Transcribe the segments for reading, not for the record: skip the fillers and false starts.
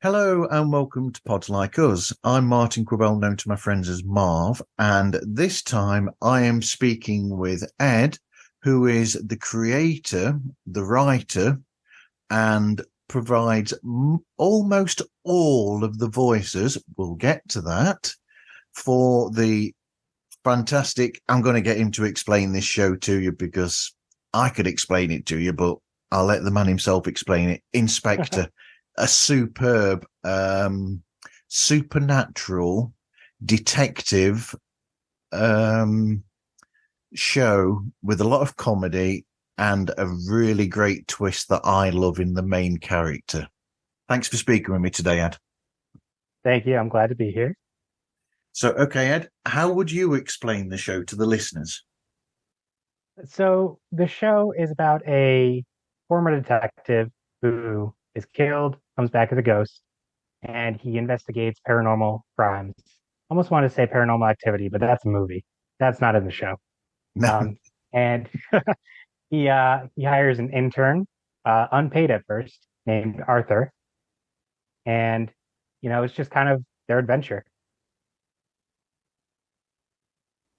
Hello and welcome to Pods Like Us. I'm Martin Quibell, known to my friends as Marv, and this time I am speaking with Ed, who is the creator, the writer, and provides almost all of the voices, we'll get to that, for the fantastic, I'm going to get him to explain this show to you because I could explain it to you, but I'll let the man himself explain it. InSpectre. A superb, supernatural detective show with a lot of comedy and a really great twist that I love in the main character. Thanks for speaking with me today, Ed. Thank you. I'm glad to be here. So, okay, Ed, how would you explain the show to the listeners? So the show is about a former detective who is killed, comes back as a ghost, and he investigates paranormal crimes. Almost want to say paranormal activity, but that's a movie. That's not in the show. No. And he hires an intern, unpaid at first, named Arthur, and it's just kind of their adventure.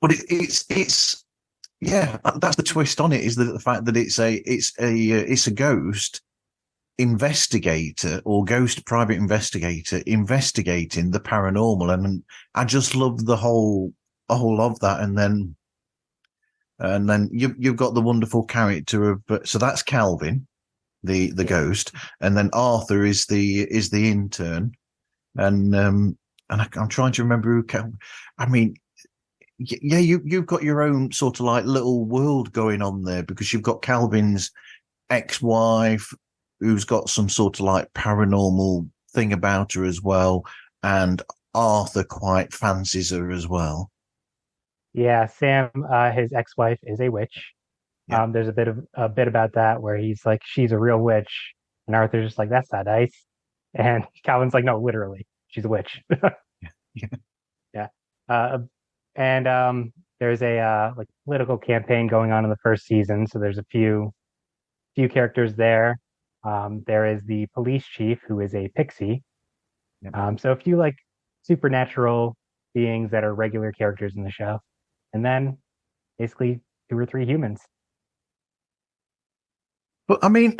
But it's yeah, that's the twist on it, is the fact that it's a ghost investigator or ghost private investigator investigating the paranormal, and I just love the whole of that. And then you've got the wonderful character of, so that's Calvin, the ghost, and then Arthur is the intern, and I'm trying to remember who I mean, yeah, you've got your own sort of like little world going on there, because you've got Calvin's ex-wife who's got some sort of like paranormal thing about her as well, and Arthur quite fancies her as well. Yeah, Sam, his ex-wife is a witch. Yeah. There's a bit about that where he's like, she's a real witch, and Arthur's just like, that's not nice. And Calvin's like, no, literally, she's a witch. Yeah. Yeah. Uh, and there's a like political campaign going on in the first season, so there's a few characters there. There is the police chief who is a pixie. Yeah. So a few like supernatural beings that are regular characters in the show, and then basically two or three humans. But I mean,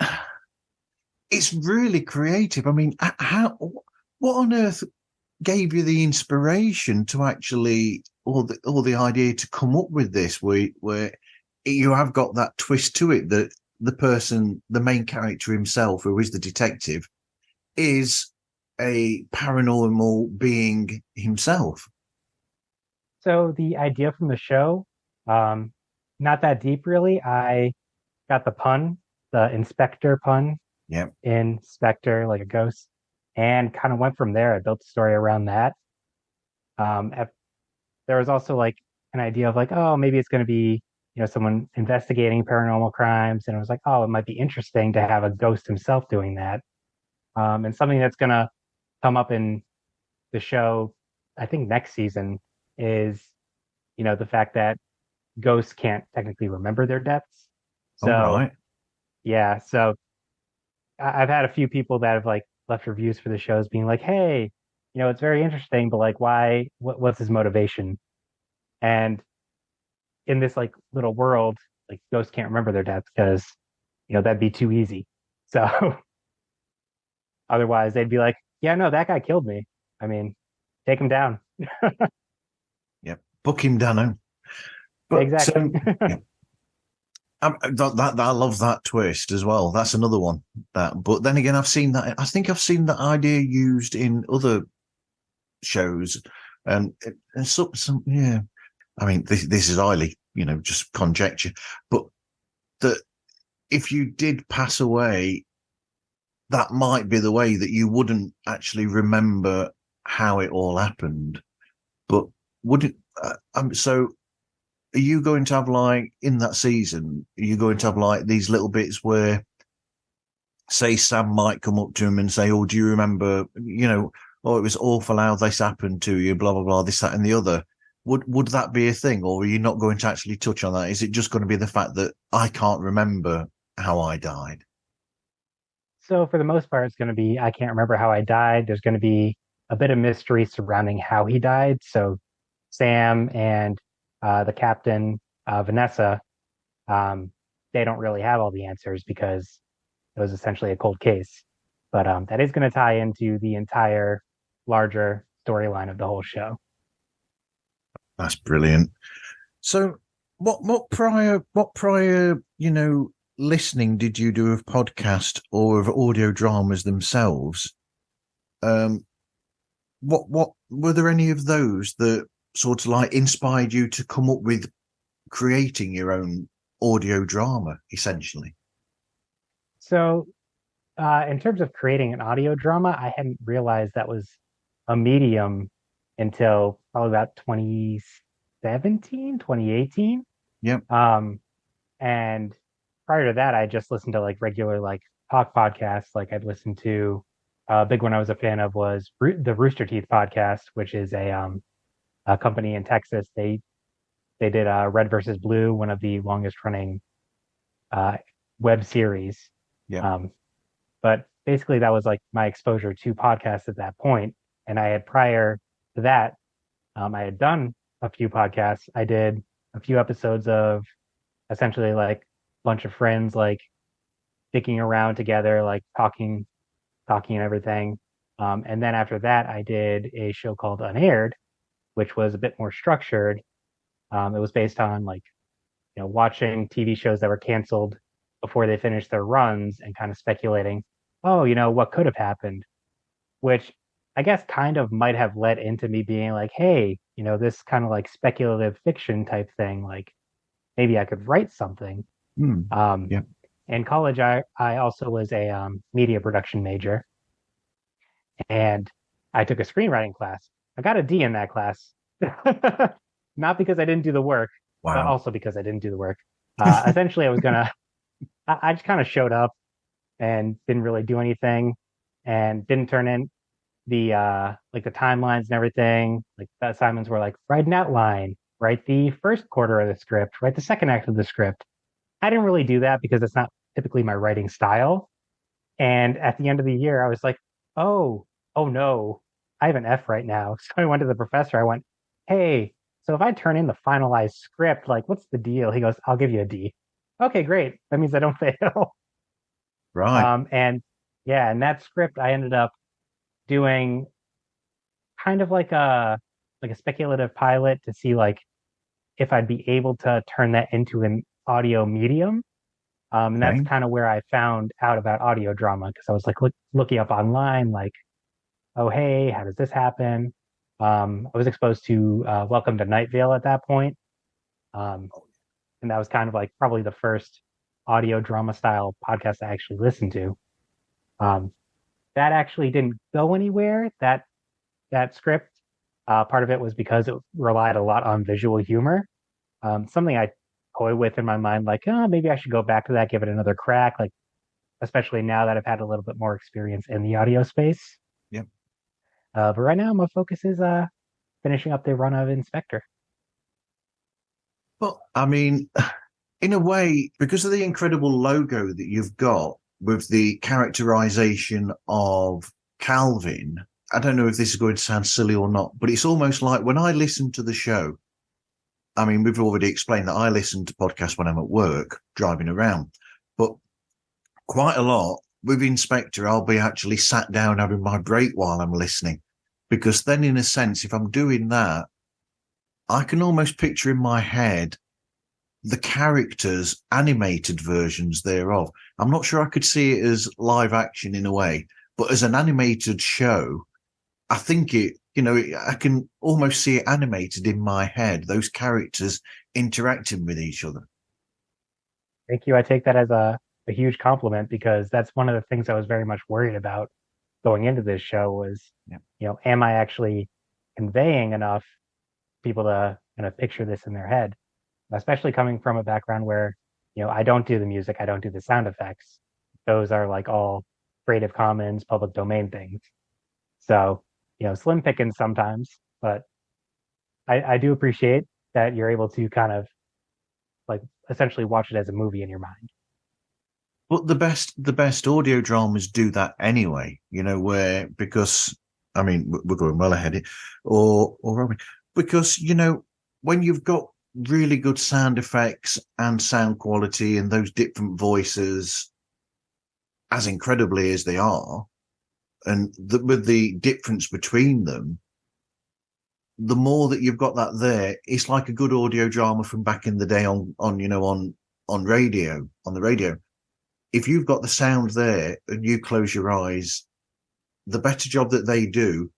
it's really creative. I mean, what on earth gave you the inspiration to actually, or the idea to come up with this, where you have got that twist to it, that the main character himself, who is the detective, is a paranormal being himself. So the idea from the show, not that deep really. I got the pun, the inspector pun, Yeah. inspector like a ghost, and kind of went from there. I built a story around that. There was also like an idea of like, oh, maybe it's going to be someone investigating paranormal crimes, and it was like, oh, it might be interesting to have a ghost himself doing that. And something that's going to come up in the show, I think next season, is the fact that ghosts can't technically remember their deaths. All So right. yeah, so I've had a few people that have like left reviews for the shows being like, hey, it's very interesting, but like, why? What's his motivation? And in this like little world, like ghosts can't remember their deaths because that'd be too easy. So otherwise, they'd be like, yeah, no, that guy killed me. I mean, take him down. Yep. Book him, Dano. But Exactly. yeah. That I love that twist as well. That's another one. But then again, I've seen that. I think I've seen that idea used in other shows, and some yeah. I mean, this is highly, just conjecture, but that if you did pass away, that might be the way that you wouldn't actually remember how it all happened. But would it? So, are you going to have like in that season? Are you going to have like these little bits where, say, Sam might come up to him and say, "Oh, do you remember? Oh, it was awful how this happened to you. Blah blah blah. This, that, and the other." Would that be a thing, or are you not going to actually touch on that? Is it just going to be the fact that I can't remember how I died? So for the most part, it's going to be I can't remember how I died. There's going to be a bit of mystery surrounding how he died. So Sam and the captain, Vanessa, um, they don't really have all the answers because it was essentially a cold case. But that is going to tie into the entire larger storyline of the whole show. That's brilliant. So, what prior listening did you do of podcast or of audio dramas themselves? What were there any of those that sort of like inspired you to come up with creating your own audio drama, essentially? So in terms of creating an audio drama, I hadn't realized that was a medium until probably about 2017, 2018. Yep. And prior to that, I just listened to like regular like talk podcasts. Like I'd listened to a big one I was a fan of was the Rooster Teeth podcast, which is a company in Texas. They did Red versus Blue, one of the longest running uh, web series. Yeah. But basically, that was like my exposure to podcasts at that point. And I had prior to that, I had done a few podcasts. I did a few episodes of essentially like a bunch of friends like dicking around together, like talking and everything. And then after that, I did a show called Unaired, which was a bit more structured. It was based on like watching TV shows that were canceled before they finished their runs and kind of speculating, oh, what could have happened, which I guess kind of might have led into me being like, hey, this kind of like speculative fiction type thing, like maybe I could write something. Mm. Um, Yeah. in college, I also was a media production major, and I took a screenwriting class. I got a D in that class, not because I didn't do the work, but Wow. also because I didn't do the work. Essentially, I just kind of showed up and didn't really do anything, and didn't turn in the like the timelines and everything. Like the assignments were like write an outline, write the first quarter of the script, write the second act of the script. I didn't really do that because it's not typically my writing style. And at the end of the year, I was like, oh, oh no, I have an F right now. So I went to the professor. I went, hey, so if I turn in the finalized script, like, what's the deal? He goes, I'll give you a D. Okay, great. That means I don't fail. Right. And yeah, and that script I ended up doing kind of like a speculative pilot to see like if I'd be able to turn that into an audio medium. And that's Okay. kind of where I found out about audio drama because I was like looking up online, like, oh, hey, how does this happen? I was exposed to Welcome to Night Vale at that point. Um, and that was kind of like probably the first audio drama style podcast I actually listened to. Um, that actually didn't go anywhere. That script, part of it was because it relied a lot on visual humor. Something I toy with in my mind, like, oh, maybe I should go back to that, give it another crack. Like, especially now that I've had a little bit more experience in the audio space. Yep. But right now, my focus is finishing up the run of InSpectre. But I mean, in a way, because of the incredible logo that you've got with the characterization of Calvin, I don't know if this is going to sound silly or not, but it's almost like when I listen to the show, I mean, we've already explained that I listen to podcasts when I'm at work, driving around, but quite a lot with InSpectre, I'll be actually sat down having my break while I'm listening. Because then, in a sense, if I'm doing that, I can almost picture in my head the characters, animated versions thereof. I'm not sure I could see it as live action in a way, but as an animated show, I think I can almost see it animated in my head, those characters interacting with each other. Thank you. I take that as a huge compliment because that's one of the things I was very much worried about going into this show was, Yeah. am I actually conveying enough people to kind of picture this in their head, especially coming from a background where, I don't do the music, I don't do the sound effects. Those are like all Creative Commons, public domain things. So, slim pickings sometimes, but I do appreciate that you're able to kind of like essentially watch it as a movie in your mind. But the best audio dramas do that anyway, where because I mean we're going well ahead, or are we? Because when you've got really good sound effects and sound quality and those different voices, as incredibly as they are, and with the difference between them, the more that you've got that there, it's like a good audio drama from back in the day on radio, on the radio. If you've got the sound there and you close your eyes, the better job that they do,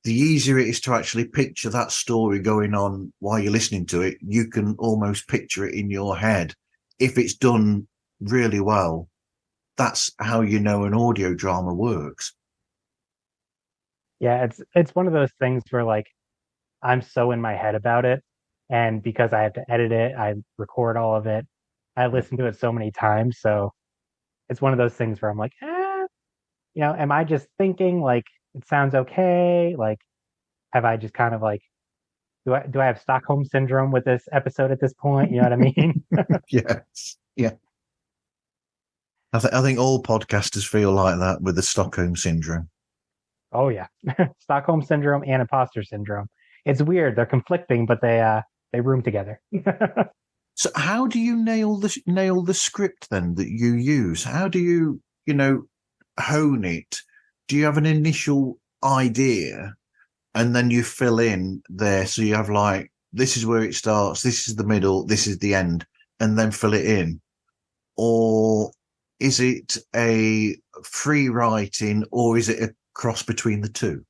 the easier it is to actually picture that story going on while you're listening to it. You can almost picture it in your head. If it's done really well, that's how an audio drama works. Yeah, it's one of those things where like I'm so in my head about it, and because I have to edit it, I record all of it. I listen to it so many times, so it's one of those things where I'm like, am I just thinking like it sounds okay? Like, have I just kind of like, do I have Stockholm syndrome with this episode at this point? You know what I mean? Yes. Yeah. I think all podcasters feel like that with the Stockholm syndrome. Oh yeah, Stockholm syndrome and imposter syndrome. It's weird. They're conflicting, but they room together. So how do you nail the script then that you use? How do you, hone it? Do you have an initial idea and then you fill in there? So you have like, this is where it starts, this is the middle, this is the end, and then fill it in? Or is it a free writing, or is it a cross between the two?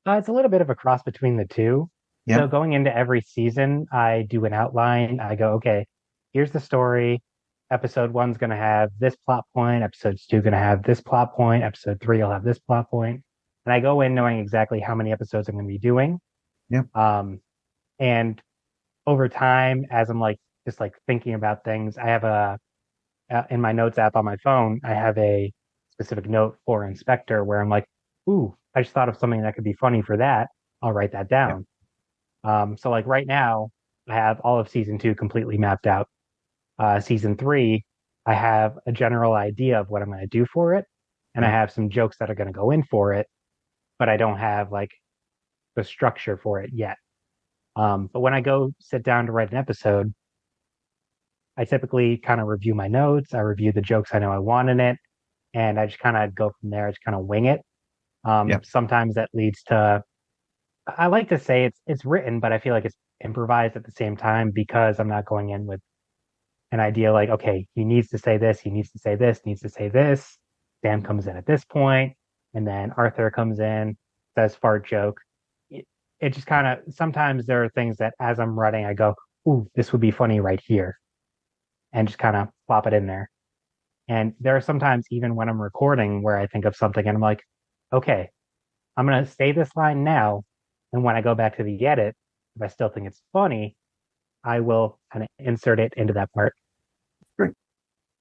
It's a little bit of a cross between the two. Yeah. So going into every season, I do an outline. I go, okay, here's the story. Episode one's going to have this plot point. Episode two going to have this plot point. Episode three will have this plot point. And I go in knowing exactly how many episodes I'm going to be doing. Yeah. And over time, as I'm like just like thinking about things, I have in my notes app on my phone, I have a specific note for InSpectre where I'm like, ooh, I just thought of something that could be funny for that. I'll write that Yeah. down. So like right now, I have all of season two completely mapped out. Season three, I have a general idea of what I'm going to do for it, and I have some jokes that are going to go in for it, but I don't have like the structure for it yet. But when I go sit down to write an episode, I typically kind of review my notes. I review the jokes I know I want in it, and I just kind of go from there. I just kind of wing it. Yeah. Sometimes that leads to, I like to say it's written, but I feel like it's improvised at the same time because I'm not going in with an idea like, okay, he needs to say this, he needs to say this, needs to say this. Sam comes in at this point, and then Arthur comes in, says fart joke. It just kind of, sometimes there are things that as I'm writing, I go, ooh, this would be funny right here, and just kind of plop it in there. And there are sometimes even when I'm recording where I think of something and I'm like, okay, I'm going to say this line now. And when I go back to the edit, if I still think it's funny, I will kind of insert it into that part. Great.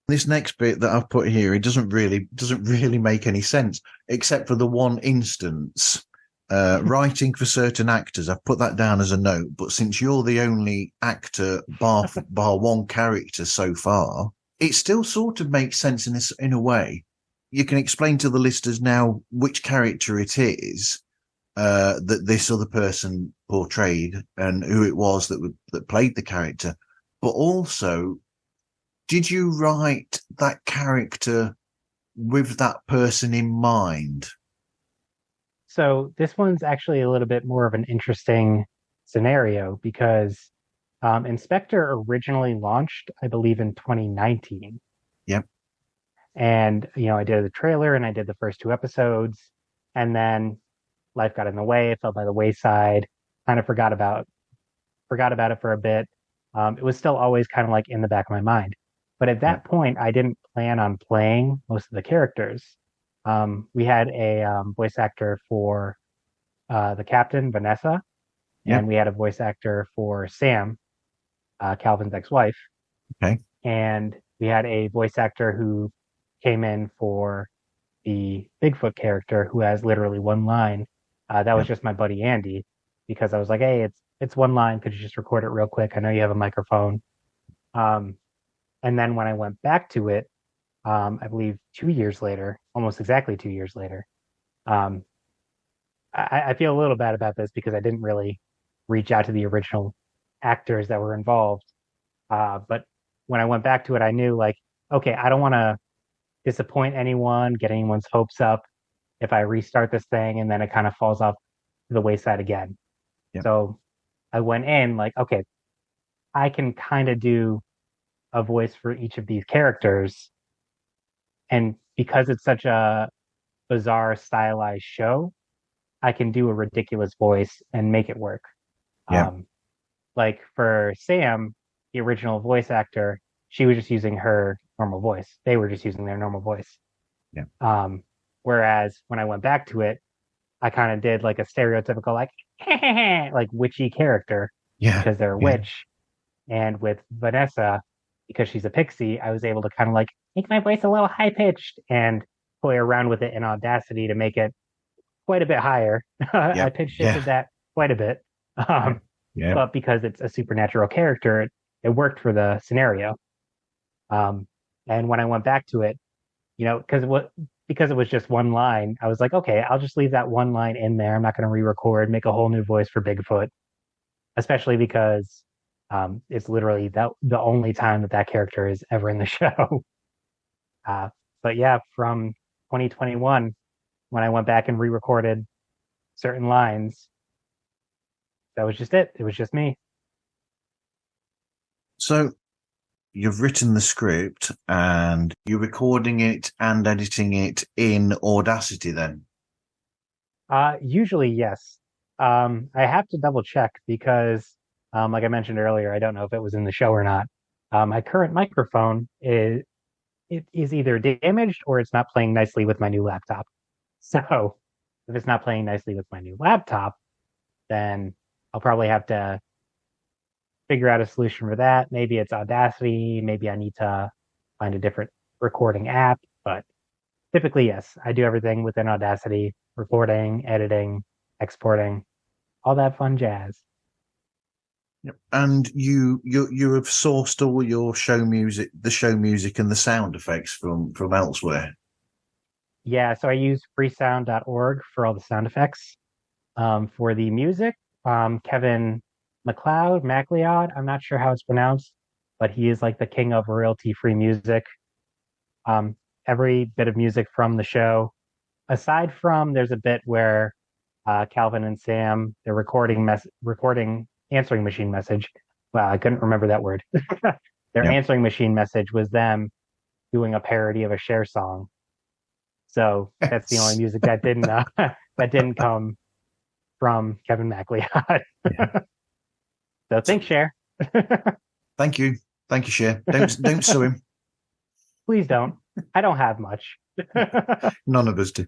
This next bit that I've put here, it doesn't really make any sense, except for the one instance. Writing for certain actors, I've put that down as a note. But since you're the only actor, bar one character so far, it still sort of makes sense in a way. You can explain to the listeners now which character it is that this other person portrayed and who it was that played the character. But also, did you write that character with that person in mind? So this one's actually a little bit more of an interesting scenario because InSpectre originally launched, I believe, in 2019. Yep. And, I did the trailer and I did the first two episodes. And then life got in the way. It fell by the wayside. Kind of forgot about it for a bit. It was still always kind of like in the back of my mind. But at that point, I didn't plan on playing most of the characters. We had a voice actor for the captain, Vanessa, Yeah. and we had a voice actor for Sam, Calvin's ex-wife, Okay. and we had a voice actor who came in for the Bigfoot character who has literally one line. That Yeah. was just my buddy Andy, because I was like, hey, it's one line. Could you just record it real quick? I know you have a microphone. Um, and then when I went back to it, I believe 2 years later, almost exactly 2 years later, um, I feel a little bad about this because I didn't really reach out to the original actors that were involved. But when I went back to it, I knew like, okay, I don't want to disappoint anyone, get anyone's hopes up if I restart this thing and then it kind of falls off to the wayside again. Yeah. So I went in like, okay, I can kind of do a voice for each of these characters. And because it's such a bizarre, stylized show, I can do a ridiculous voice and make it work. Yeah. Um, like for Sam, the original voice actor, she was just using her normal voice. They were just using their normal voice. Yeah. Whereas when I went back to it, I kind of did like a stereotypical like like witchy character Yeah. because they're a Yeah. witch. And with Vanessa, because she's a pixie, I was able to kind of like make my voice a little high pitched and play around with it in Audacity to make it quite a bit higher. I Yeah. pitch Yeah. shifted that quite a bit. Yeah. Yeah. But because it's a supernatural character, it worked for the scenario. And when I went back to it, because it was just one line, I was like, okay, I'll just leave that one line in there. I'm not going to re-record, make a whole new voice for Bigfoot, especially because it's literally the only time that character is ever in the show. Uh, but yeah, from 2021, when I went back and re-recorded certain lines, that was just it. It was just me. So you've written the script and you're recording it and editing it in Audacity then? Usually, yes. I have to double check because, like I mentioned earlier, I don't know if it was in the show or not. My current microphone is either damaged or it's not playing nicely with my new laptop. So if it's not playing nicely with my new laptop, then I'll probably have to figure out a solution for that. Maybe it's Audacity. Maybe I need to find a different recording app. But typically, yes, I do everything within Audacity, recording, editing, exporting, all that fun jazz. Yep. And you have sourced all your the show music and the sound effects from elsewhere. Yeah, so I use freesound.org for all the sound effects. For the music, Kevin MacLeod, I'm not sure how it's pronounced, but he is like the king of royalty-free music. Every bit of music from the show, aside from there's a bit where Calvin and Sam, they're recording answering machine message. Wow, I couldn't remember that word. Their Yep. answering machine message was them doing a parody of a Cher song. So that's the only music that didn't come from Kevin MacLeod. Yeah. So thanks, Cher. Thank you. Thank you, Cher. Don't sue him. Please don't. I don't have much. None of us do.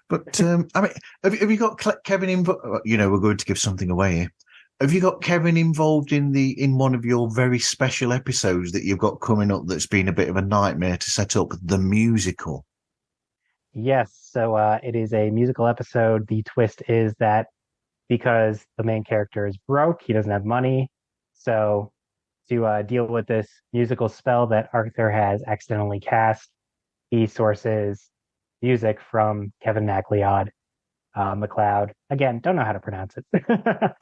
But I mean, have you got Kevin involved? You know, we're going to give something away here. Have you got Kevin involved in one of your very special episodes that you've got coming up that's been a bit of a nightmare to set up, the musical? Yes, so it is a musical episode. The twist is that because the main character is broke, he doesn't have money. So to deal with this musical spell that Arthur has accidentally cast, he sources music from Kevin MacLeod, MacLeod. Again, don't know how to pronounce it.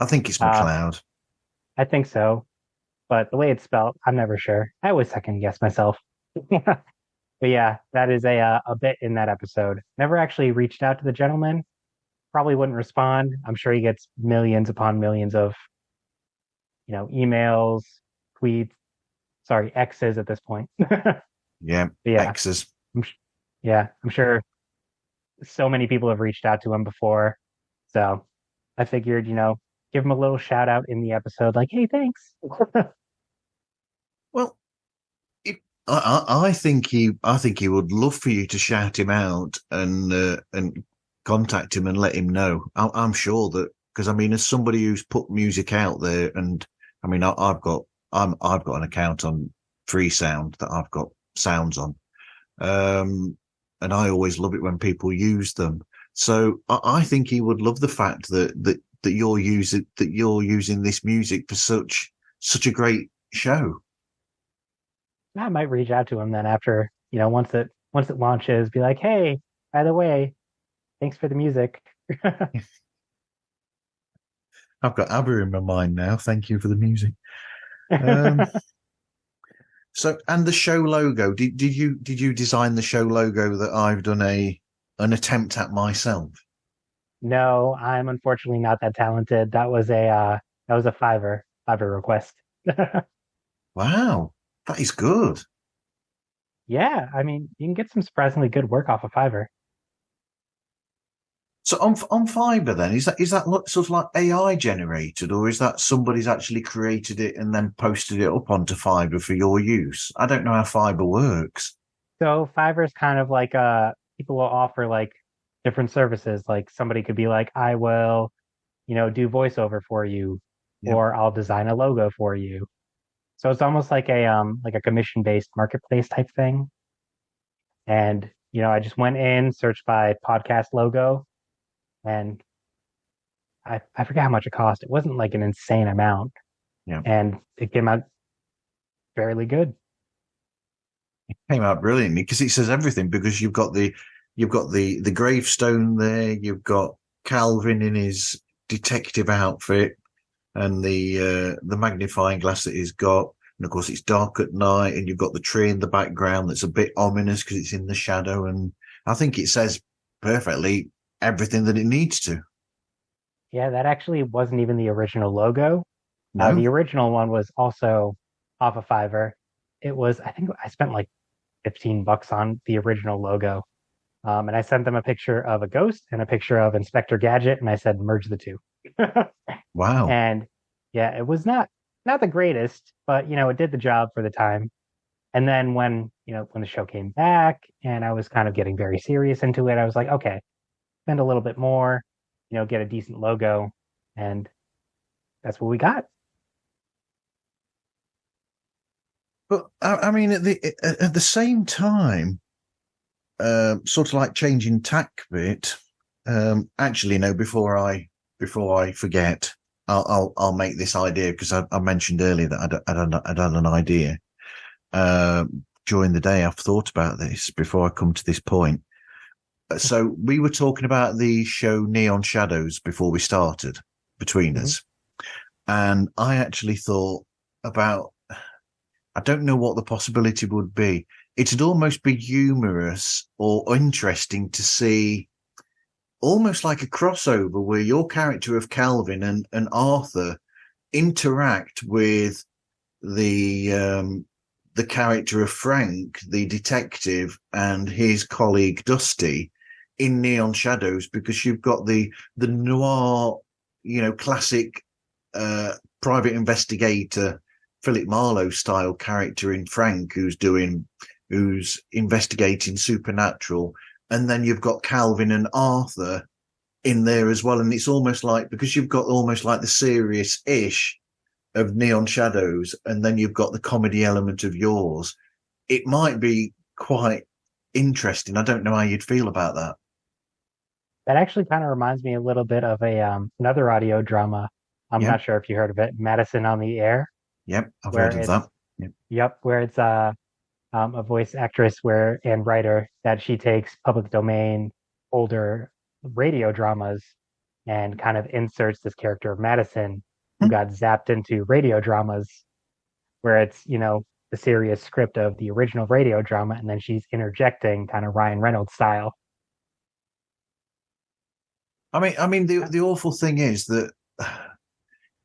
I think it's uh, McLeod. I think so, but the way it's spelled, I'm never sure. I always second guess myself. But yeah, that is a bit in that episode. Never actually reached out to the gentleman. Probably wouldn't respond. I'm sure he gets millions upon millions of, emails, tweets. Sorry, X's at this point. Yeah, Yeah, X's. yeah, I'm sure so many people have reached out to him before. So I figured, give him a little shout out in the episode, like, hey, thanks. Well, I think he would love for you to shout him out and contact him and let him know. I'm sure that Because I mean, as somebody who's put music out there, and I mean, I've got an account on Freesound that I've got sounds on, and I always love it when people use them. So I think he would love the fact that you're using this music for such a great show. I might reach out to him then after, once it launches, be like, hey, by the way, thanks for the music. I've got ABBA in my mind now. Thank you for the music. Um, so, and the show logo. Did you design the show logo that I've done an attempt at myself? No, I'm unfortunately not that talented. That was a Fiverr request. Wow, that is good. Yeah, I mean, you can get some surprisingly good work off of Fiverr. So on Fiverr, then is that sort of like AI generated, or is that somebody's actually created it and then posted it up onto Fiverr for your use? I don't know how Fiverr works. So Fiverr is kind of like people will offer like different services. Like somebody could be like, I will, do voiceover for you, Yep. or I'll design a logo for you. So it's almost like a commission-based marketplace type thing. And, I just went in, searched by podcast logo, and I forget how much it cost. It wasn't like an insane amount. Yeah. And it came out fairly good. Came out brilliantly because it says everything because you've got the gravestone there, you've got Calvin in his detective outfit and the magnifying glass that he's got. And of course it's dark at night and you've got the tree in the background that's a bit ominous because it's in the shadow. And I think it says perfectly everything that it needs to. Yeah, that actually wasn't even the original logo. No? The original one was also off of Fiverr. I think I spent like $15 on the original logo. And I sent them a picture of a ghost and a picture of Inspector Gadget, and I said merge the two. Wow. And yeah, it was not the greatest, but it did the job for the time. And then when the show came back and I was kind of getting very serious into it, I was like, okay, spend a little bit more, get a decent logo, and that's what we got. But I mean, at the same time, sort of like changing tack a bit. Actually, no. Before I forget, I'll make this idea because I mentioned earlier that I'd had an idea during the day. I've thought about this before I come to this point. So we were talking about the show Neon Shadows before we started between Mhm. us, and I actually thought about. I don't know what the possibility would be. It'd almost be humorous or interesting to see almost like a crossover where your character of Calvin and Arthur interact with the character of Frank, the detective, and his colleague Dusty in Neon Shadows, because you've got the noir, classic private investigator Philip Marlowe style character in Frank who's investigating supernatural. And then you've got Calvin and Arthur in there as well. And it's almost like, because you've got almost like the serious ish of Neon Shadows, and then you've got the comedy element of yours, it might be quite interesting. I don't know how you'd feel about that. That actually kind of reminds me a little bit of another audio drama. I'm Yeah. not sure if you heard of it, Madison on the Air, Yep. I've where heard of that. it's Yep. yep, where it's a voice actress and writer that she takes public domain older radio dramas and kind of inserts this character of Madison who Hmm. got zapped into radio dramas where it's the serious script of the original radio drama and then she's interjecting kind of Ryan Reynolds style. I mean, the awful thing is that,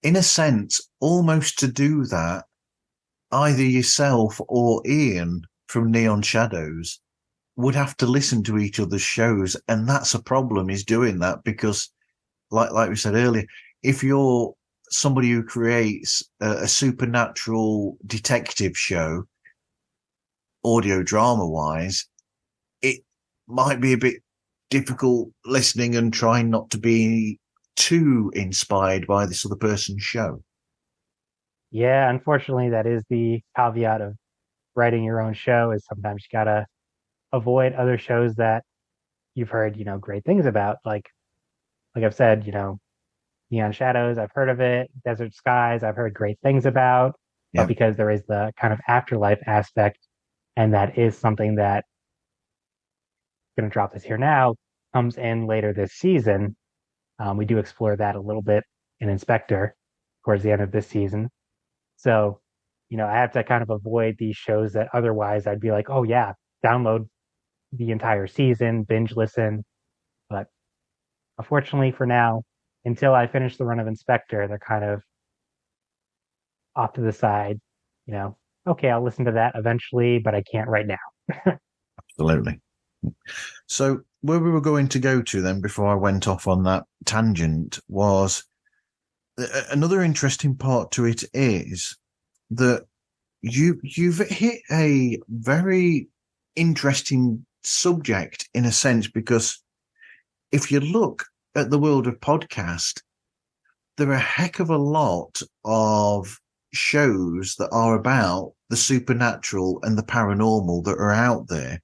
in a sense, almost to do that, either yourself or Ian from Neon Shadows would have to listen to each other's shows, and that's a problem. Is doing that because, like we said earlier, if you're somebody who creates a supernatural detective show, audio drama wise, it might be a bit difficult listening and trying not to be too inspired by this other person's show. Yeah, unfortunately, that is the caveat of writing your own show is sometimes you gotta avoid other shows that you've heard, great things about. Like I've said, Neon Shadows, I've heard of it. Desert Skies, I've heard great things about. But Yeah. because there is the kind of afterlife aspect, and that is something that I'm going to drop this here now, comes in later this season. We do explore that a little bit in InSpectre towards the end of this season. So, I have to kind of avoid these shows that otherwise I'd be like, oh yeah, download the entire season, binge listen. But unfortunately for now, until I finish the run of InSpectre, they're kind of off to the side. You know, okay, I'll listen to that eventually, but I can't right now. Absolutely. So where we were going to go to then before I went off on that tangent was another interesting part to it is that you've hit a very interesting subject in a sense, because if you look at the world of podcast, there are a heck of a lot of shows that are about the supernatural and the paranormal that are out there.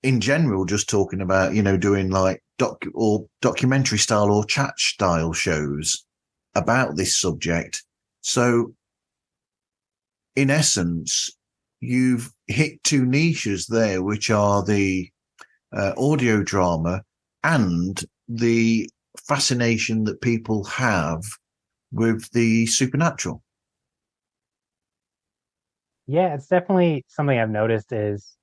In general, just talking about, doing like documentary style or chat style shows about this subject. So in essence, you've hit two niches there, which are the audio drama and the fascination that people have with the supernatural. Yeah, it's definitely something I've noticed is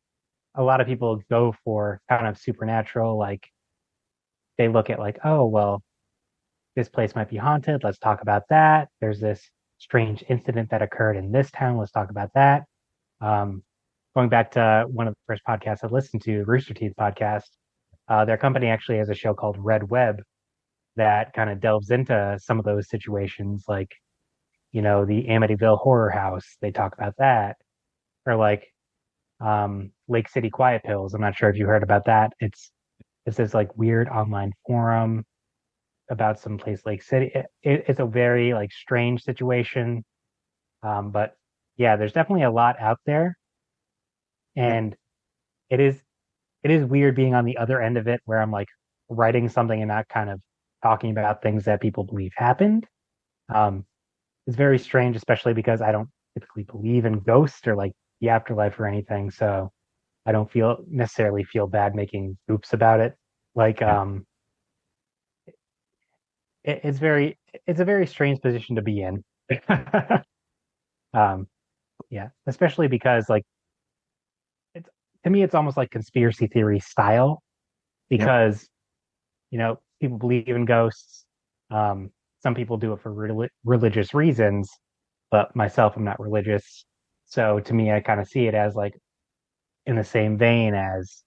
a lot of people go for kind of supernatural, like they look at like, oh, well, this place might be haunted. Let's talk about that. There's this strange incident that occurred in this town. Let's talk about that. Um, Going back to one of the first podcasts I listened to, Rooster Teeth podcast, their company actually has a show called Red Web that kind of delves into some of those situations, like, the Amityville Horror House. They talk about that. Or like Lake City Quiet Pills. I'm not sure if you heard about that. It's this like weird online forum about some place Lake City. It's a very like strange situation. But yeah, there's definitely a lot out there, Yeah. and it is it is weird being on the other end of it, where I'm like writing something and not kind of talking about things that people believe happened. Um, it's very strange, especially because I don't typically believe in ghosts or like the afterlife or anything. So I don't necessarily feel bad making oops about it. Like, Yeah. it's a very strange position to be in. um, yeah, especially because like it's to me, it's almost like conspiracy theory style Yep. because people believe in ghosts. Some people do it for religious reasons, but myself, I'm not religious. So to me, I kind of see it as like in the same vein as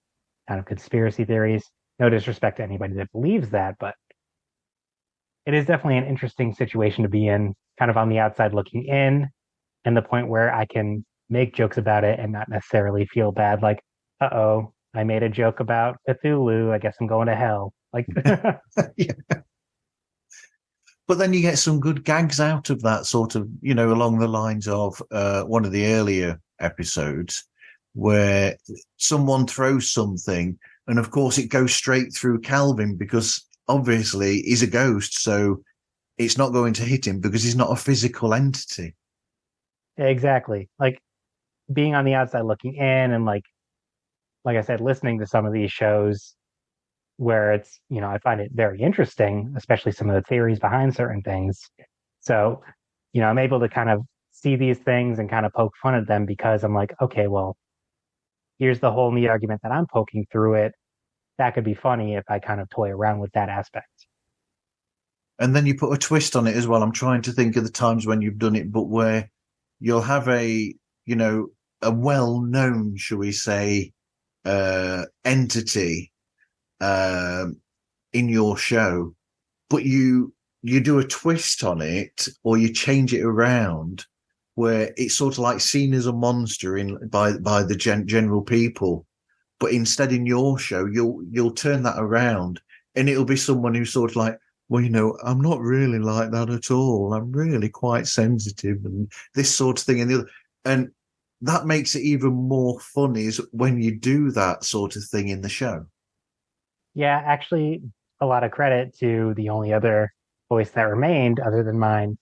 kind of conspiracy theories. No disrespect to anybody that believes that, but it is definitely an interesting situation to be in, kind of on the outside looking in, and the point where I can make jokes about it and not necessarily feel bad, like, uh-oh, I made a joke about Cthulhu. I guess I'm going to hell. Like, Yeah. But then you get some good gags out of that sort of, along the lines of one of the earlier episodes where someone throws something and of course it goes straight through Calvin because obviously he's a ghost. So it's not going to hit him because he's not a physical entity. exactly. Like being on the outside looking in and like I said, listening to some of these shows where it's, I find it very interesting, especially some of the theories behind certain things. So, I'm able to kind of see these things and kind of poke fun at them because I'm like, okay, well, here's the whole neat argument that I'm poking through it. That could be funny if I kind of toy around with that aspect. And then you put a twist on it as well. I'm trying to think of the times when you've done it, but where you'll have a well-known, shall we say, entity in your show, but you do a twist on it or you change it around where it's sort of like seen as a monster by the general people, but instead in your show you'll turn that around and it'll be someone who's sort of like, well, I'm not really like that at all. I'm really quite sensitive and this sort of thing and the other. And that makes it even more fun is when you do that sort of thing in the show. Yeah, actually, a lot of credit to the only other voice that remained other than mine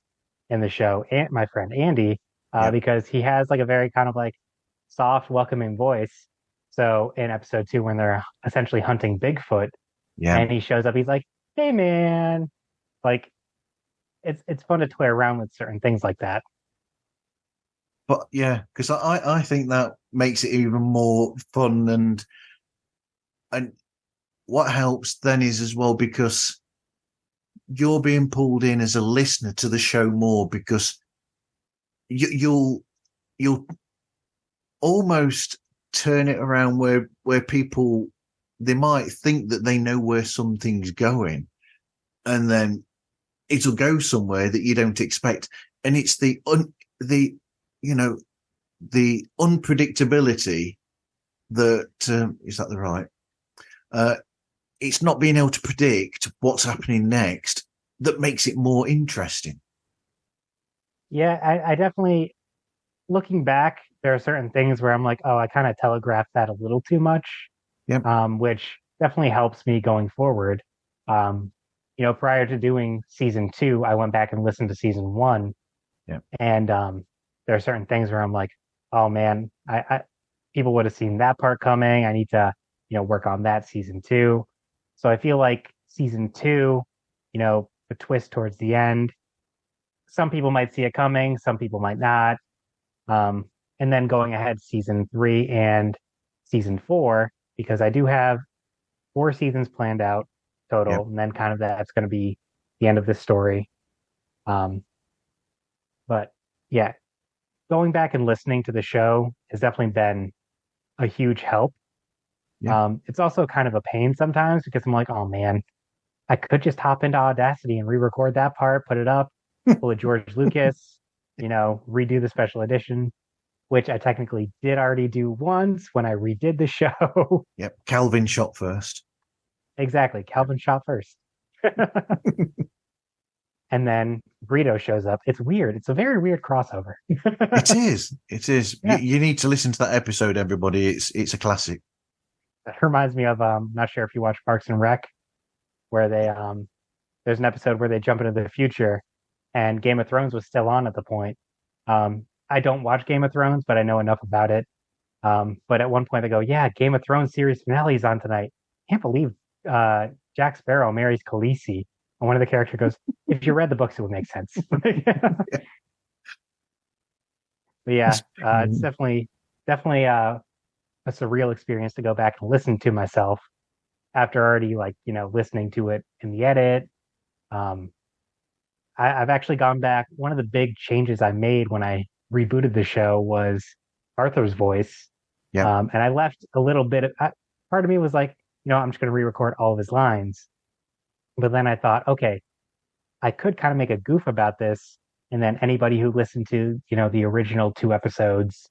in the show, and my friend Andy, Yep. because he has like a very kind of like soft, welcoming voice. So in episode 2, when they're essentially hunting Bigfoot, Yeah. and he shows up, he's like, "Hey, man!" Like it's fun to toy around with certain things like that. But yeah, because I think that makes it even more fun and what helps then is as well because you're being pulled in as a listener to the show more because you'll almost turn it around where people they might think that they know where something's going and then it'll go somewhere that you don't expect and it's the you know the unpredictability that is that the right uh it's not being able to predict what's happening next that makes it more interesting. Yeah, I definitely, looking back, there are certain things where I'm like, oh, I kind of telegraphed that a little too much, Yep. which definitely helps me going forward. Um, prior to doing season 2, I went back and listened to season 1, Yep. and there are certain things where I'm like, oh man, I people would have seen that part coming. I need to, work on that season 2. So I feel like season 2, the twist towards the end, some people might see it coming, some people might not. Um, and then going ahead, season 3 and season 4, because I do have 4 seasons planned out Yep. total, and then kind of that's going to be the end of this story. Um, but yeah, going back and listening to the show has definitely been a huge help. Yep. It's also kind of a pain sometimes because I'm like, oh man, I could just hop into Audacity and re-record that part, put it up, pull a George Lucas, redo the special edition, which I technically did already do once when I redid the show. Yep. Calvin shot first. Exactly. Calvin shot first. And then Brito shows up. It's weird. It's a very weird crossover. It is. It is. Yeah. You need to listen to that episode, everybody. It's a classic. That reminds me of not sure if you watch Parks and Rec, where they there's an episode where they jump into the future and Game of Thrones was still on at the point. I don't watch Game of Thrones, but I know enough about it. But at one point they go, yeah, Game of Thrones series finale is on tonight. Can't believe uh, Jack Sparrow marries Khaleesi. And one of the characters goes, if you read the books, it would make sense. But yeah, it's definitely a surreal experience to go back and listen to myself after already like, listening to it in the edit. Um, I've actually gone back. One of the big changes I made when I rebooted the show was Arthur's voice. Yeah. And I left a little bit of, part of me was like, I'm just going to re-record all of his lines. But then I thought, okay, I could kind of make a goof about this. And then anybody who listened to, the original 2 episodes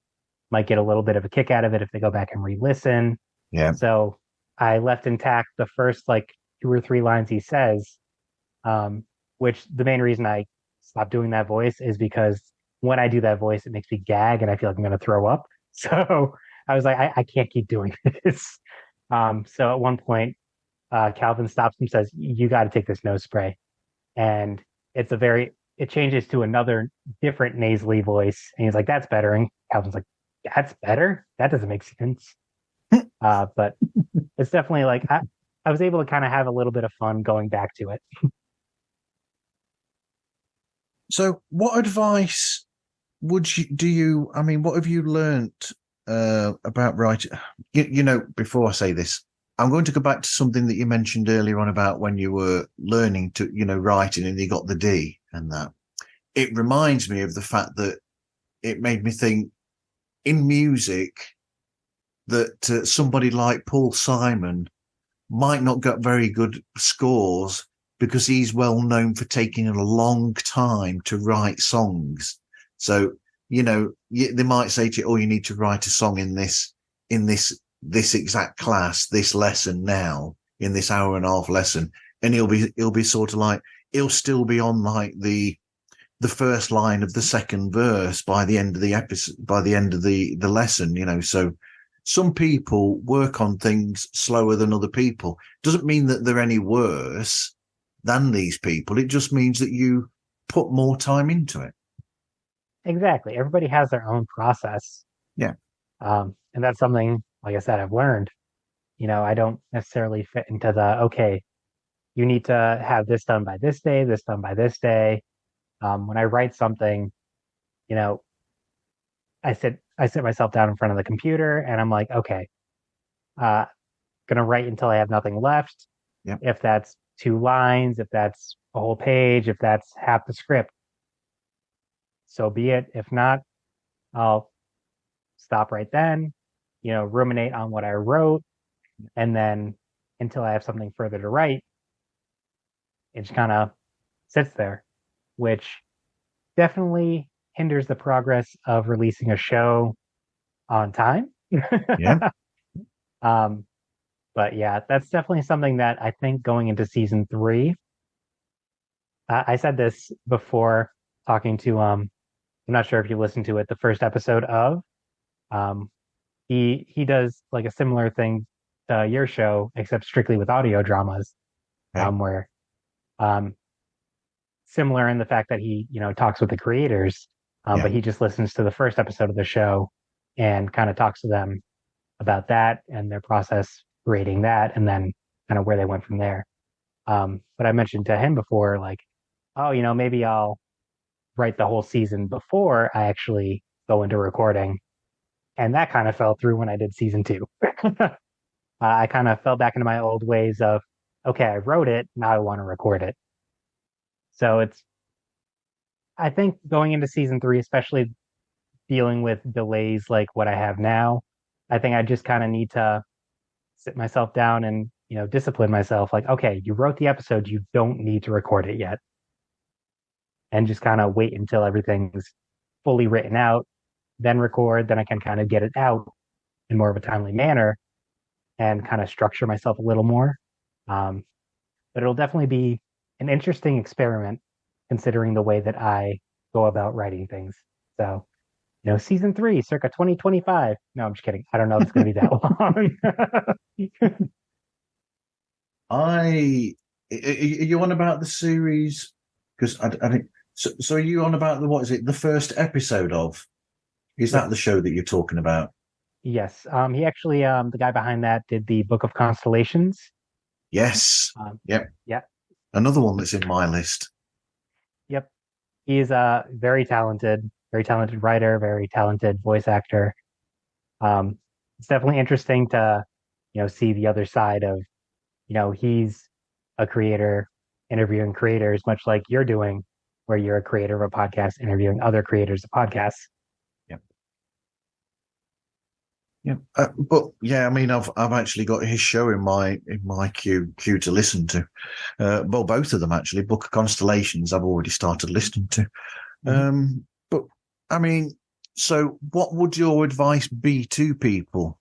might get a little bit of a kick out of it if they go back and re-listen. Yeah. So I left intact the first like 2 or 3 lines he says, which the main reason I stopped doing that voice is because when I do that voice, it makes me gag and I feel like I'm going to throw up. So I was like, I can't keep doing this. So at one point, Calvin stops and says, you got to take this nose spray. And it changes to another different nasally voice. And he's like, that's better. And Calvin's like, that's better? That doesn't make sense. But it's definitely like, I was able to kind of have a little bit of fun going back to it. So, what advice I mean, what have you learnt about writing? Before I say this, I'm going to go back to something that you mentioned earlier on about when you were learning to, writing and you got the D and that. It reminds me of the fact that it made me think in music that somebody like Paul Simon might not get very good scores because he's well known for taking a long time to write songs. So, they might say to you, oh, you need to write a song in this exact class, this lesson now, in this hour and a half lesson. and he'll be sort of like, he'll still be on like the first line of the second verse by the end of the episode, by the end of the lesson, So some people work on things slower than other people. Doesn't mean that they're any worse than these people. It just means that you put more time into it. Exactly. Everybody has their own process. Yeah. And that's something, like I said, I've learned. I don't necessarily fit into the, okay, you need to have this done by this day, this done by this day. When I write something, you know, I sit myself down in front of the computer and I'm like, okay, uh, gonna write until I have nothing left. Yeah. If that's 2 lines, if that's a whole page, if that's half the script, so be it. If not, I'll stop right then, ruminate on what I wrote, and then until I have something further to write, it just kind of sits there, which definitely hinders the progress of releasing a show on time. Yeah. um, but yeah, that's definitely something that I think going into season 3. I said this before talking to I'm not sure if you listened to it, the first episode of um he does like a similar thing to your show, except strictly with audio dramas, Okay. where um similar in the fact that he, talks with the creators, Yeah. but he just listens to the first episode of the show and kind of talks to them about that and their process creating that, and then kind of where they went from there. But I mentioned to him before, like, oh, maybe I'll write the whole season before I actually go into recording. And that kind of fell through when I did season 2. I kind of fell back into my old ways of, okay, I wrote it, now I want to record it. So I think going into season 3, especially dealing with delays like what I have now, I think I just kind of need to sit myself down and, discipline myself. Like, okay, you wrote the episode, you don't need to record it yet. And just kind of wait until everything's fully written out, then record, then I can kind of get it out in more of a timely manner and kind of structure myself a little more. Um, but it'll definitely be an interesting experiment considering the way that I go about writing things. So, season 3, circa 2025. No, I'm just kidding. I don't know if it's going to be that long. Are you on about the series? Because I think so. Are you on about what is it? The first episode of? Is that the Yes. show that you're talking about? Yes. He actually, the guy behind that did the Book of Constellations. Yes. Um, Yep. yeah. Another one that's in my list. Yep. He's a very talented writer, very talented voice actor. It's definitely interesting to, see the other side of, he's a creator interviewing creators, much like you're doing, where you're a creator of a podcast interviewing other creators of podcasts. Yep. Yeah. But yeah, I mean, I've actually got his show in my queue to listen to. Well, both of them actually. Book of Constellations, I've already started listening to. Mm-hmm. But I mean, so what would your advice be to people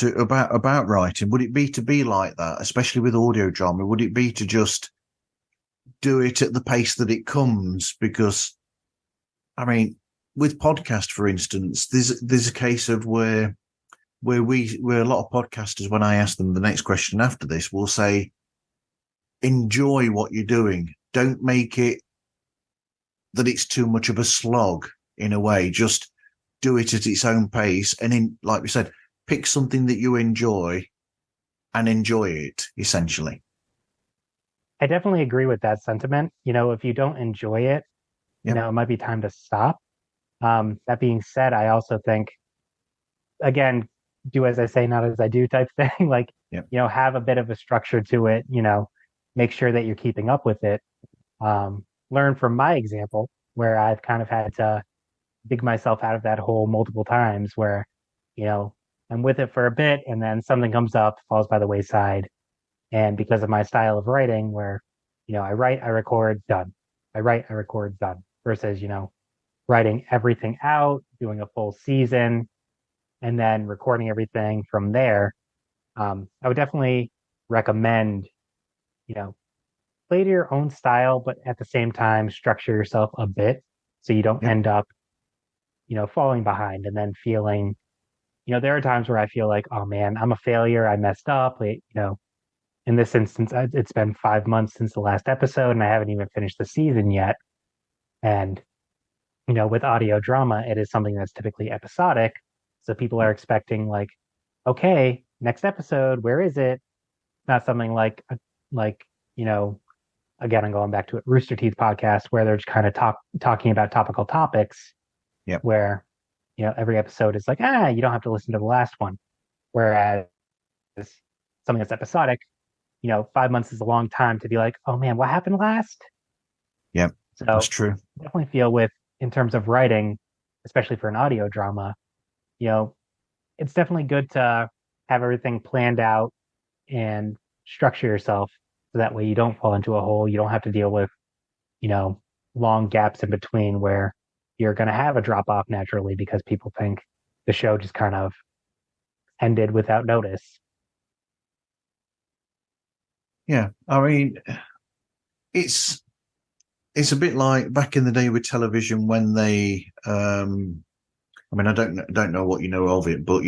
about writing? Would it be to be like that, especially with audio drama? Would it be to just do it at the pace that it comes? Because I mean, with podcast, for instance, there's a case of where a lot of podcasters, when I ask them the next question after this, will say, enjoy what you're doing. Don't make it that it's too much of a slog in a way. Just do it at its own pace. And like we said, pick something that you enjoy and enjoy it, essentially. I definitely agree with that sentiment. If you don't enjoy it, Yep. it might be time to stop. That being said, I also think, again, do as I say, not as I do type thing. Like, Yep. Have a bit of a structure to it, make sure that you're keeping up with it. Learn from my example, where I've kind of had to dig myself out of that hole multiple times where, I'm with it for a bit and then something comes up, falls by the wayside. And because of my style of writing, where, I write, I record, done. I write, I record, done. Versus, writing everything out, doing a full season, and then recording everything from there. I would definitely recommend, you know, play to your own style, but at the same time structure yourself a bit so you don't Yep. end up, falling behind and then feeling, there are times where I feel like, oh man, I'm a failure. I messed up. In this instance, it's been 5 months since the last episode and I haven't even finished the season yet. And, with audio drama, it is something that's typically episodic. So people are expecting like, okay, next episode, where is it? Not something like, you know, again, I'm going back to it, Rooster Teeth podcast where they're just kind of talking about topical topics Yep. where, every episode is like, you don't have to listen to the last one. Whereas something that's episodic, 5 months is a long time to be like, oh man, what happened last? Yep. That's So true. definitely feel in terms of writing, especially for an audio drama, you know, it's definitely good to have everything planned out and structure yourself so that way you don't fall into a hole. You don't have to deal with, you know, long gaps in between where you're going to have a drop off naturally because people think the show just kind of ended without notice. Yeah. I mean, it's it's a bit like back in the day with television when they I mean, I don't know what you know of it, but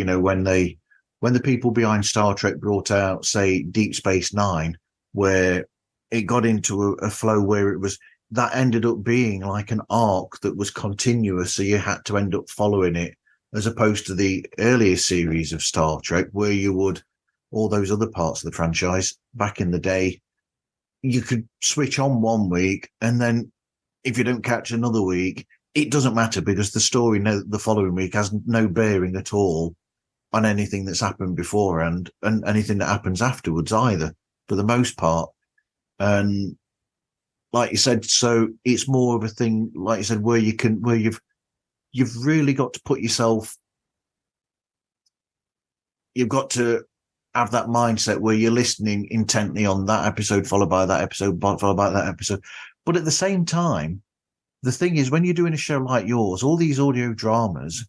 when the people behind Star Trek brought out, say, Deep Space Nine, where it got into a flow where it was that ended up being like an arc that was continuous, so you had to end up following it, as opposed to the earlier series of Star Trek, where you would all those other parts of the franchise back in the day, you could switch on one week, and then if you don't catch another week, it doesn't matter because the story the following week has no bearing at all on anything that's happened before and anything that happens afterwards either, for the most part. And like you said, so it's more of a thing, like you said, where you've really got to put yourself, you've got to have that mindset where you're listening intently on that episode, followed by that episode, followed by that episode. But at the same time, the thing is, when you're doing a show like yours, all these audio dramas,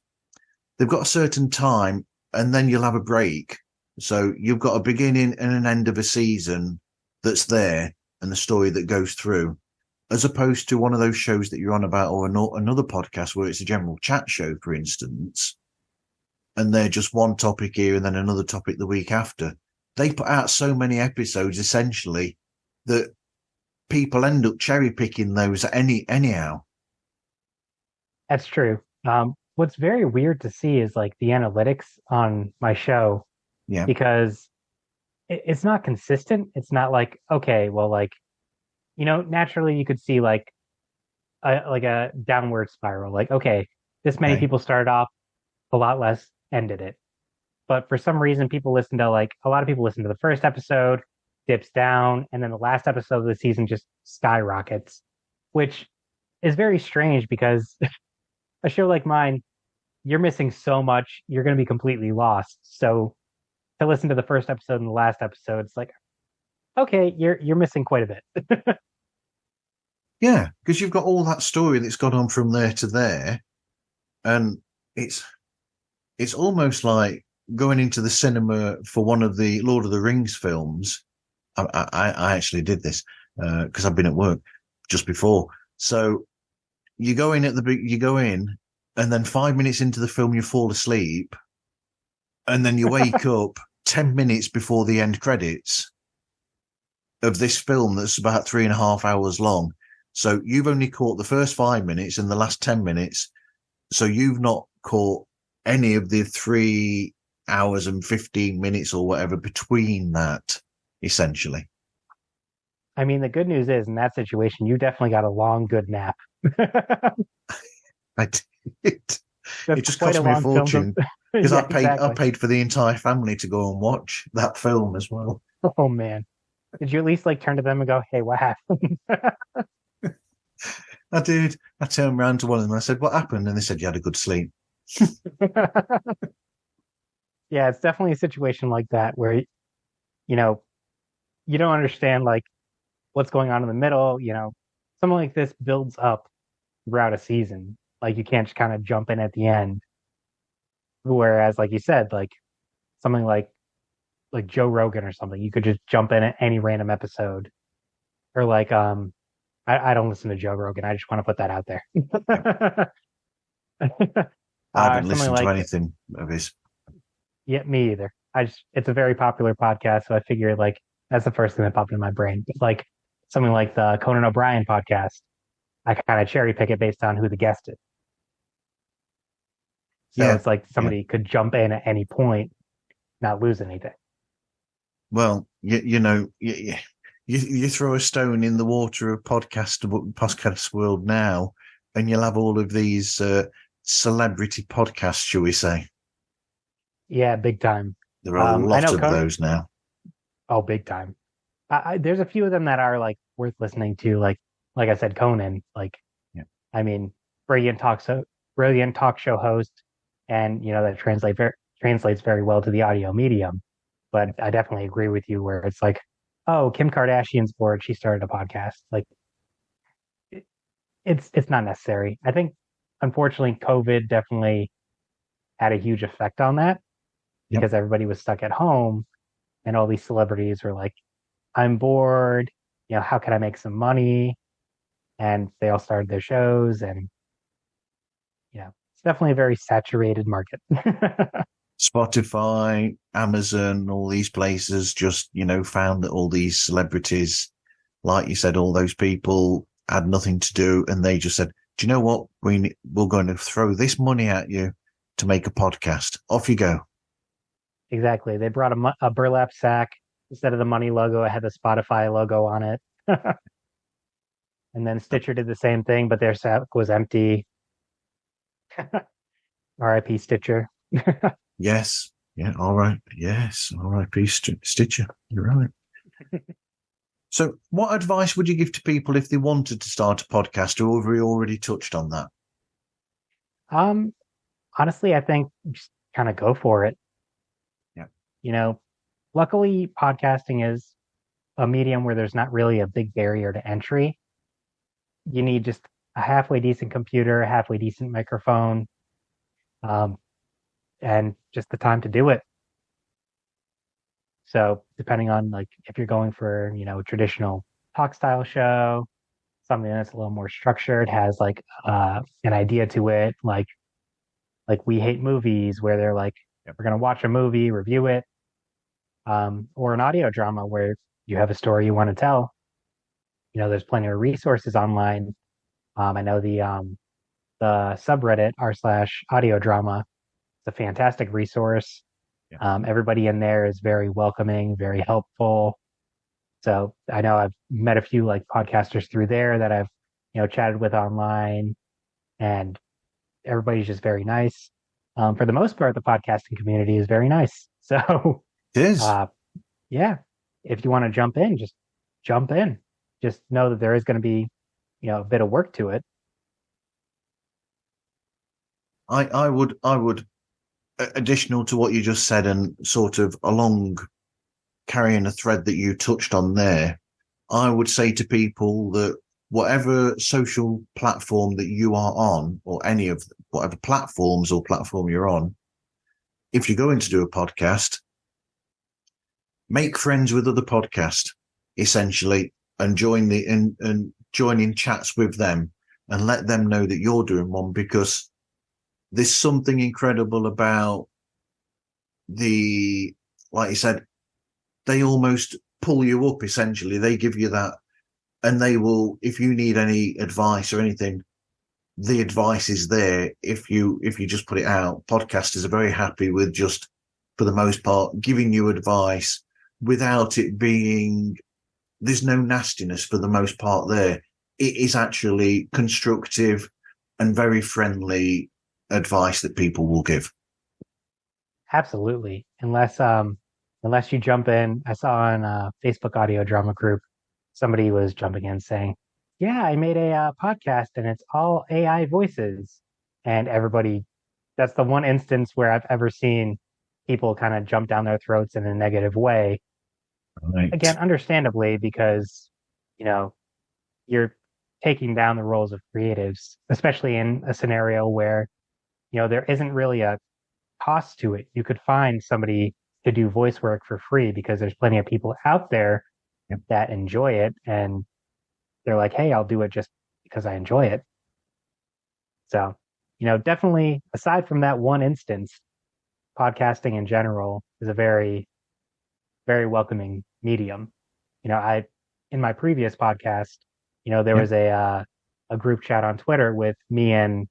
they've got a certain time and then you'll have a break. So you've got a beginning and an end of a season that's there and the story that goes through, as opposed to one of those shows that you're on about, or another podcast where it's a general chat show, for instance, and they're just one topic here and then another topic the week after. They put out so many episodes essentially that people end up cherry picking those anyhow. That's true. What's very weird to see is like the analytics on my show Yeah. because it's not consistent. It's not like, okay, well, like, naturally you could see like a downward spiral. Like, okay, this many Okay. people started off, a lot less ended it. But for some reason, a lot of people listen to the first episode, dips down, and then the last episode of the season just skyrockets, which is very strange because a show like mine, you're missing so much, you're going to be completely lost. So to listen to the first episode and the last episode, it's like, okay, you're missing quite a bit. Yeah, because you've got all that story that's gone on from there to there, and it's it's almost like going into the cinema for one of the Lord of the Rings films. I actually did this because I've been at work just before. So you go in, and then 5 minutes into the film you fall asleep, and then you wake up 10 minutes before the end credits of this film that's about 3.5 hours long. So you've only caught the first 5 minutes and the last 10 minutes. So you've not caught any of the 3 hours and 15 minutes or whatever between that, essentially. I mean, the good news is in that situation, you definitely got a long, good nap. I did. It That's just quite cost a me a long film. fortune because Yeah, I exactly. paid for the entire family to go and watch that film as well. Oh man. Did you at least like turn to them and go, "Hey, what happened?" I did. I turned around to one of them and I said, "What happened?" And they said, "You had a good sleep." Yeah, it's definitely a situation like that where you know you don't understand like what's going on in the middle. Something like this builds up throughout a season. Like you can't just kind of jump in at the end. Whereas, like you said, like something like Joe Rogan or something, you could just jump in at any random episode or like I don't listen to Joe Rogan. I just want to put that out there. Yeah. I haven't Something listened to like anything of his. yeah, me either. I just it's a very popular podcast, so I figured like that's the first thing that popped in my brain. But like something like the Conan O'Brien podcast, I kind of cherry pick it based on who the guest is. So Yeah, it's like yeah. somebody could jump in at any point, not lose anything. Well, you throw a stone in the water of podcast world now, and you'll have all of these celebrity podcasts, shall we say? Yeah, big time. There are a I lot know of Conan. those now. Oh, big time. There's a few of them that are like worth listening to. Like I said, Conan. Like Yeah, I mean, brilliant talk so brilliant talk show host, and that translates very well to the audio medium. But I definitely agree with you where it's like, oh, Kim Kardashian's bored. She started a podcast. Like it, it's not necessary. I think unfortunately COVID definitely had a huge effect on that yep. because everybody was stuck at home and all these celebrities were like, I'm bored. How can I make some money? And they all started their shows and it's definitely a very saturated market. Spotify, Amazon, all these places just, found that all these celebrities, like you said, all those people had nothing to do. And they just said, do you know what? We're going to throw this money at you to make a podcast. Off you go. Exactly. They brought a burlap sack. Instead of the money logo, it had the Spotify logo on it. And then Stitcher did the same thing, but their sack was empty. RIP Stitcher. Yes. Yeah. All right. Yes. R.I.P. Stitcher. You're right. So what advice would you give to people if they wanted to start a podcast, or have we already touched on that? Um, Honestly, I think just kind of go for it. Yeah. Luckily, podcasting is a medium where there's not really a big barrier to entry. You need just a halfway decent computer, a halfway decent microphone, um, and just the time to do it. So depending on like if you're going for, a traditional talk style show, something that's a little more structured, has like an idea to it, like We Hate Movies, where they're like, Yep. we're gonna watch a movie, review it, or an audio drama where you have a story you want to tell. There's plenty of resources online. I know the subreddit r/ audio drama. It's a fantastic resource. Yeah. Everybody in there is very welcoming, very helpful. So I know I've met a few like podcasters through there that I've, chatted with online, and everybody's just very nice. For the most part, the podcasting community is very nice. So, It is. uh, yeah, if you want to jump in, just jump in. Just know that there is going to be, a bit of work to it. I would, additional to what you just said, and sort of along carrying a thread that you touched on there, I would say to people that whatever social platform that you are on, or any of whatever platforms or platform you're on, if you're going to do a podcast, make friends with other podcasts, essentially, and and join in chats with them, and let them know that you're doing one, because there's something incredible about like you said, they almost pull you up, essentially. They give you that, and they will, if you need any advice or anything, the advice is there. If you just put it out, podcasters are very happy with just, for the most part, giving you advice without it being, there's no nastiness for the most part there. It is actually constructive and very friendly advice that people will give. Absolutely. Unless you jump in, I saw on a Facebook audio drama group, somebody was jumping in saying, yeah, I made a podcast and it's all AI voices. And everybody, that's the one instance where I've ever seen people kind of jump down their throats in a negative way. Right. Again, understandably, because, you know, you're taking down the roles of creatives, especially in a scenario where, there isn't really a cost to it. You could find somebody to do voice work for free because there's plenty of people out there Yep. that enjoy it. And they're like, hey, I'll do it just because I enjoy it. So, definitely aside from that one instance, podcasting in general is a very, very welcoming medium. I in my previous podcast, there Yep. was a group chat on Twitter with me and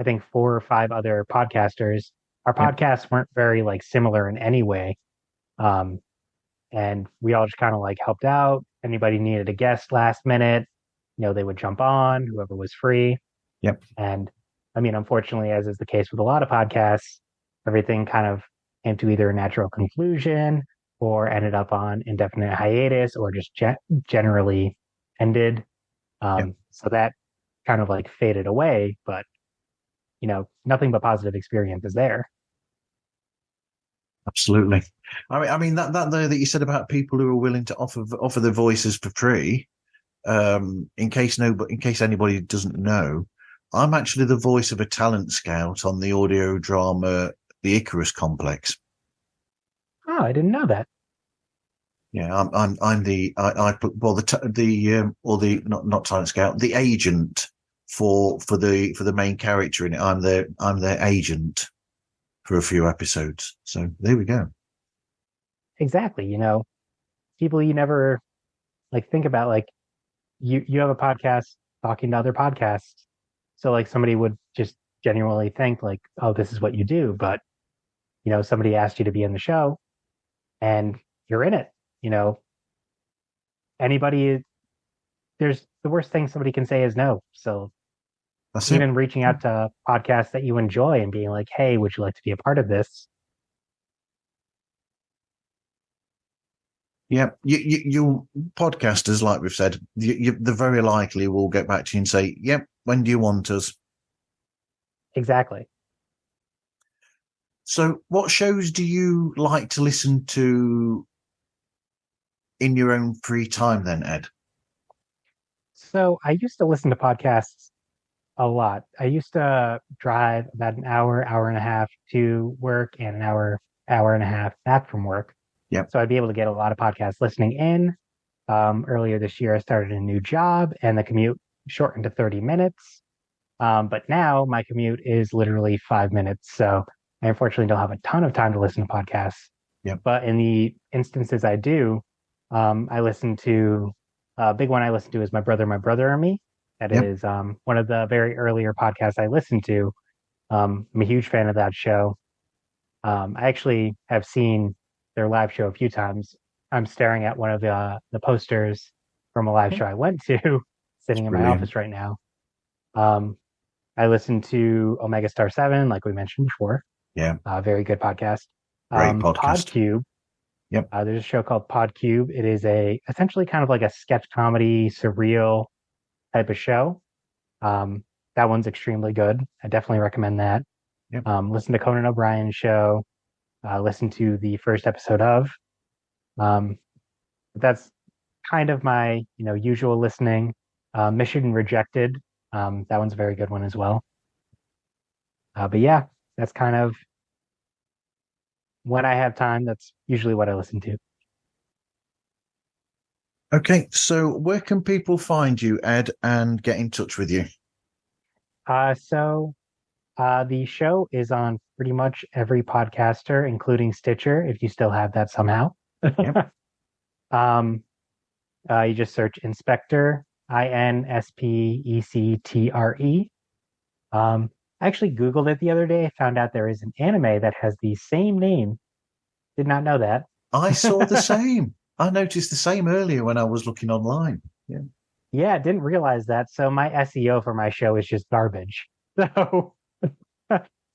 I think 4 or 5 other podcasters. Our Yep. podcasts weren't very like similar in any way. Um, and we all just kind of like helped out. Anybody needed a guest last minute, they would jump on, whoever was free. Yep. And I mean, unfortunately, as is the case with a lot of podcasts, everything kind of came to either a natural conclusion or ended up on indefinite hiatus or just generally ended. Yep. So that kind of like faded away, but nothing but positive experiences there. Absolutely. I mean that there that you said about people who are willing to offer their voices for free. In case anybody doesn't know, I'm actually the voice of a talent scout on the audio drama The Icarus Complex. Oh, I didn't know that. Yeah, I'm the well the or the not talent scout, the agent for the main character in it. I'm their agent for a few episodes. So there we go. Exactly. People you never like think about, like you have a podcast talking to other podcasts. So like somebody would just genuinely think like, oh, this is what you do. But, somebody asked you to be in the show and you're in it. You know, anybody, there's the worst thing somebody can say is no. So That's it. even reaching out to podcasts that you enjoy and being like, hey, would you like to be a part of this? Yeah, you podcasters, like we've said, the very likely will get back to you and say, "Yep, when do you want us?" Exactly. So, what shows do you like to listen to in your own free time, then, Ed? So I used to listen to podcasts a lot. I used to drive about an hour, hour and a half to work and an hour, hour and a half back from work. Yep, So I'd be able to get a lot of podcasts listening in. Earlier this year, I started a new job and the commute shortened to 30 minutes. But now my commute is literally 5 minutes. So I unfortunately don't have a ton of time to listen to podcasts. yep, But in the instances I do, I listen to a big one I listen to is My Brother and Me. That yep. is one of the very earlier podcasts I listened to. I'm a huge fan of that show. I actually have seen their live show a few times. I'm staring at one of the posters from a live show I went to, It's sitting in my brilliant. office right now. Um, I listened to Omega Star 7, like we mentioned before. Yeah, Very good podcast. great podcast. Podcube. Yep. There's a show called Podcube. It is essentially kind of like a sketch comedy, surreal type of show. Um, that one's extremely good. I definitely recommend that. Yep. Listen to Conan O'Brien's show. Listen to the first episode of. Um, that's kind of my usual listening. Mission Rejected. That one's a very good one as well. But yeah, that's kind of when I have time. That's usually what I listen to. Okay, so where can people find you, Ed, and get in touch with you? So the show is on pretty much every podcaster, including Stitcher, if you still have that somehow. Yep. um, you just search InSpectre, INSPECTRE. I actually Googled it the other day, found out there is an anime that has the same name. Did not know that. I saw the same. I noticed the same earlier when I was looking online. Yeah. Yeah, didn't realize that. So my SEO for my show is just garbage. So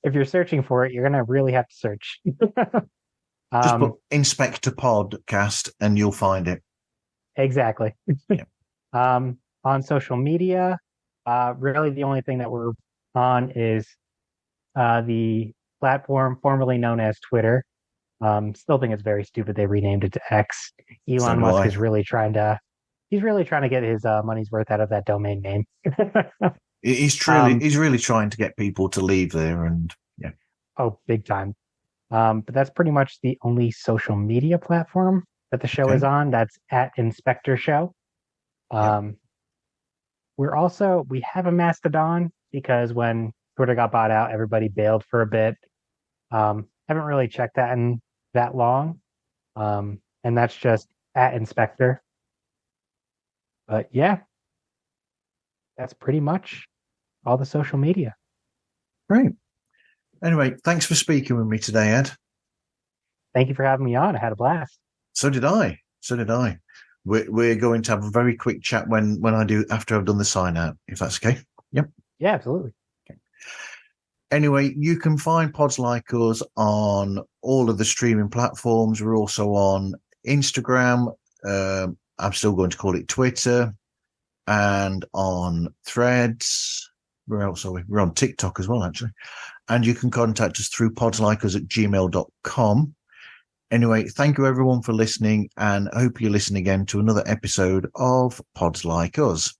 if you're searching for it, you're gonna really have to search. Just put um, Inspector Podcast and you'll find it. exactly. Yeah. On social media, really the only thing that we're on is the platform formerly known as Twitter. Still think it's very stupid they renamed it to X. So Elon do Musk I. is he's really trying to get his money's worth out of that domain name. um, He's really trying to get people to leave there, and yeah. oh, big time. But that's pretty much the only social media platform that the show is Okay. on. That's at Inspector Show. Yep. Um, We have a Mastodon because when Twitter got bought out, everybody bailed for a bit. Haven't really checked that in that long. And that's just at InSpectre. But yeah, that's pretty much all the social media. Great. Anyway, thanks for speaking with me today, Ed. Thank you for having me on. I had a blast. So did I. So did I. We're going to have a very quick chat when I do after I've done the sign out, if that's okay. Yep. Yeah, absolutely. Okay. Anyway, you can find Pods Like Us on all of the streaming platforms. We're also on Instagram. I'm still going to call it Twitter, and on Threads. Where else are we? We're on TikTok as well, actually. And you can contact us through podslikeus@gmail.com. Anyway, thank you everyone for listening, and I hope you listen again to another episode of Pods Like Us.